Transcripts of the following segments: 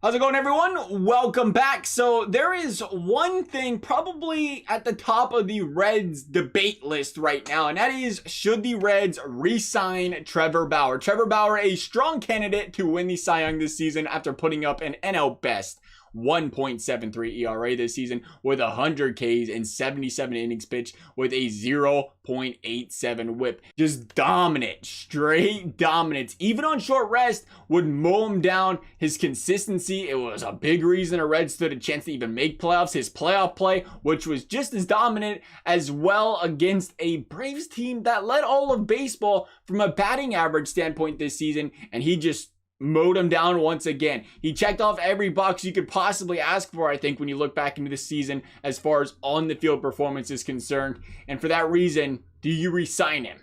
How's it going, everyone? Welcome back. So there is one thing probably at the top of the Reds debate list right now, and that is, should the Reds re-sign Trevor Bauer? Trevor Bauer, a strong candidate to win the Cy Young this season after putting up an NL best 1.73 ERA this season with 100 Ks and 77 innings pitched with a 0.87 whip. Just dominant, straight dominance. Even on short rest, would mow him down. His consistency, it was a big reason the Reds stood a chance to even make playoffs. His playoff play, which was just as dominant as well against a Braves team that led all of baseball from a batting average standpoint this season, and he just mowed him down once again. He checked off every box you could possibly ask for, I think, when you look back into the season as far as on the field performance is concerned. And for that reason, do you re-sign him?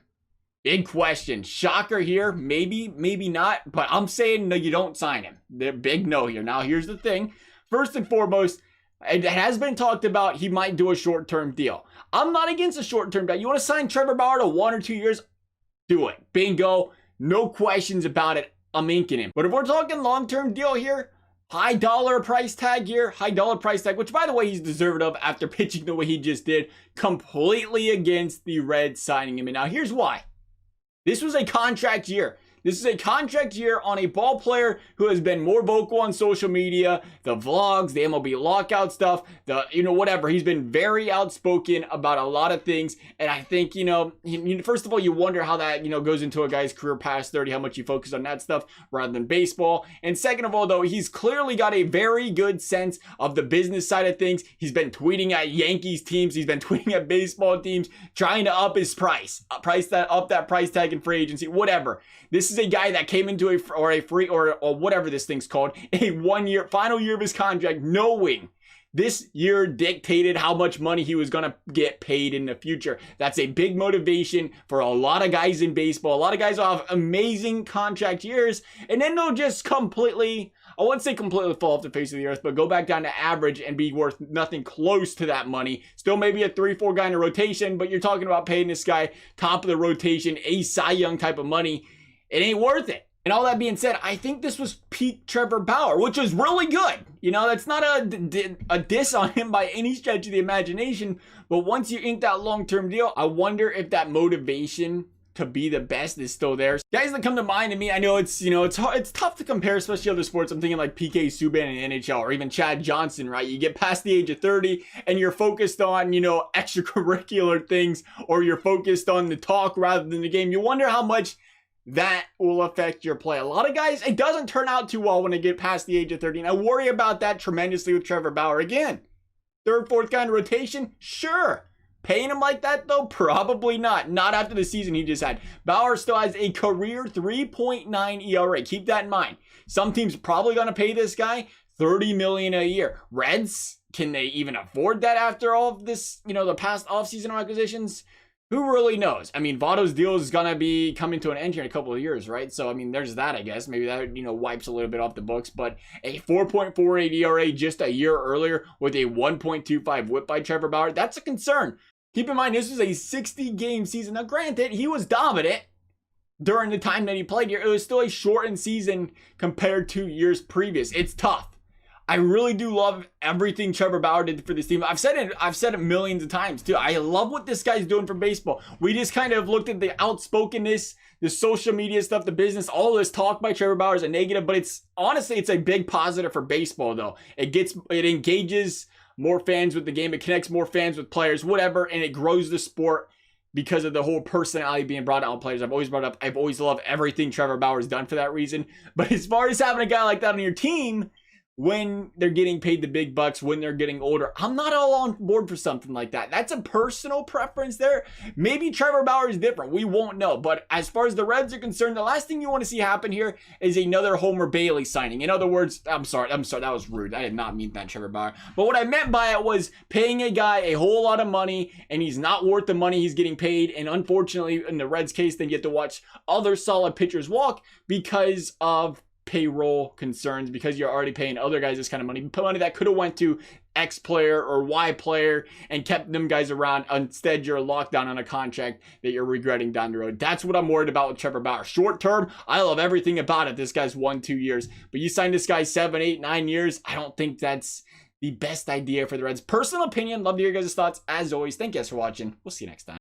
Big question. Shocker here. Maybe, maybe not. But I'm saying no, you don't sign him. The big no here. Now, here's the thing. First and foremost, it has been talked about he might do a short-term deal. I'm not against a short-term deal. You want to sign Trevor Bauer to 1 or 2 years? Do it. Bingo. No questions about it. I'm inking him. But if we're talking long-term deal here, high dollar price tag here, which by the way, he's deserved of after pitching the way he just did, completely against the Reds signing him. And now here's why. This was a contract year. This is a contract year on a ball player who has been more vocal on social media, the vlogs, the MLB lockout stuff, whatever. He's been very outspoken about a lot of things. And I think, first of all, you wonder how that, goes into a guy's career past 30, how much you focus on that stuff rather than baseball. And second of all, though, he's clearly got a very good sense of the business side of things. He's been tweeting at Yankees teams. He's been tweeting at baseball teams, trying to up his price, up that price tag in free agency, whatever. This is a guy that came into a free or whatever this thing's called, a 1 year, final year of his contract, knowing this year dictated how much money he was going to get paid in the future. That's a big motivation for a lot of guys in baseball. A lot of guys will have amazing contract years, and then they'll just completely, I wouldn't say completely fall off the face of the earth, but go back down to average and be worth nothing close to that money. Still maybe a 3-4 guy in a rotation, but you're talking about paying this guy top of the rotation, a Cy Young type of money. It ain't worth it. And all that being said, I think this was peak Trevor Bauer, which was really good. That's not a diss on him by any stretch of the imagination. But once you ink that long-term deal, I wonder if that motivation to be the best is still there. Guys that come to mind to me, I know it's hard, it's tough to compare, especially other sports. I'm thinking like PK Subban in NHL or even Chad Johnson, right? You get past the age of 30 and you're focused on, extracurricular things, or you're focused on the talk rather than the game. You wonder how much that will affect your play. A lot of guys, it doesn't turn out too well when they get past the age of 30. And I worry about that tremendously with Trevor Bauer. Again, 3rd, 4th guy in rotation, sure. Paying him like that, though? Probably not. Not after the season he just had. Bauer still has a career 3.9 ERA. Keep that in mind. Some teams probably going to pay this guy $30 million a year. Reds, can they even afford that after all of this, the past offseason acquisitions? Who really knows? I mean, Votto's deal is going to be coming to an end here in a couple of years, right? So, I mean, there's that, I guess. Maybe that, wipes a little bit off the books. But a 4.48 ERA just a year earlier with a 1.25 whip by Trevor Bauer, that's a concern. Keep in mind, this was a 60-game season. Now, granted, he was dominant during the time that he played here. It was still a shortened season compared to years previous. It's tough. I really do love everything Trevor Bauer did for this team. I've said it millions of times too. I love what this guy's doing for baseball. We just kind of looked at the outspokenness, the social media stuff, the business, all this talk by Trevor Bauer is a negative, but it's a big positive for baseball though. It engages more fans with the game. It connects more fans with players, whatever, and it grows the sport because of the whole personality being brought out on players. I've always loved everything Trevor Bauer's done for that reason. But as far as having a guy like that on your team, when they're getting paid the big bucks, when they're getting older, I'm not all on board for something like that. That's a personal preference there. Maybe Trevor Bauer is different. We won't know. But as far as the Reds are concerned, the last thing you want to see happen here is another Homer Bailey signing. In other words, I'm sorry, that was rude. I did not mean that, Trevor Bauer. But what I meant by it was paying a guy a whole lot of money, and he's not worth the money he's getting paid. And unfortunately, in the Reds' case, they get to watch other solid pitchers walk because of payroll concerns because you're already paying other guys this kind of money. Money that could have went to X player or Y player and kept them guys around. Instead, you're locked down on a contract that you're regretting down the road. That's what I'm worried about with Trevor Bauer. Short term, I love everything about it. This guy's 1-2 years. But you signed this guy 7, 8, 9 years. I don't think that's the best idea for the Reds. Personal opinion. Love to hear your guys' thoughts. As always, thank you guys for watching. We'll see you next time.